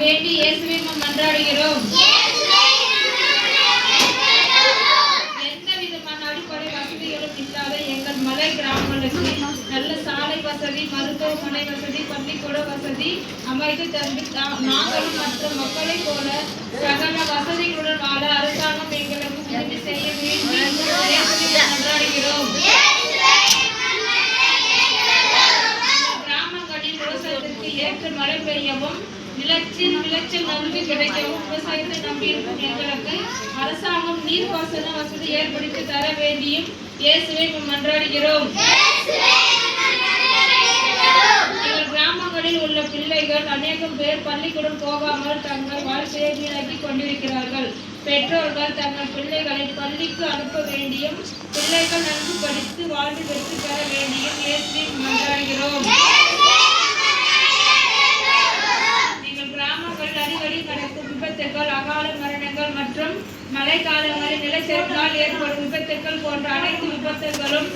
வேண்டி இயேசுவை மன்றாடுகிறோம். எந்த விதமான அடிப்படை வசதிகளும் இல்லாத எங்கள் மலை கிராமங்களுக்கு நல்ல சாலை வசதி, மருத்துவமனை வசதி, பள்ளிக்கூட வசதி அமைத்து தந்து நாங்களும் மற்ற மக்களைப் போல சகல வசதிகளுடன் வாழ அரசாங்கம் எங்களுக்கு உதவி செய்ய வேண்டி மன்றாடுகிறோம். கிராமங்களில் விவசாயத்திற்கு ஏற்ற மழை பெய்யவும் விளைச்சல் நன்கு கிடைக்கவும் விவசாயத்தை நம்பியிருக்கும் எங்களுக்கு அரசாங்கம் நீர்ப்பாசன வசதி ஏற்படுத்தி தர வேண்டியும் இயேசுவை மன்றாடுகிறோம். எங்கள் கிராமங்களில் உள்ள பிள்ளைகள் அநேகம் பேர் பள்ளிக்கூடம் போகாமல் தங்கள் வாழ்க்கையை வீணாக்கி கொண்டிருக்கிறார்கள். பெற்றோர்கள் தங்கள் பிள்ளைகளை பள்ளிக்கு அனுப்ப வேண்டியும் பிள்ளைகள் நன்கு படித்து வாழ்ந்து வெற்றி பெற வேண்டியும் இயேசுவை மன்றாடுகிறோம். அடிக்கடி நடக்கும் விபத்துகள், அகால மரணங்கள் மற்றும் மழை காலங்களில் நிலச்சரிவினால் ஏற்படும் விபத்துகள் போன்ற அனைத்து விபத்துகளும்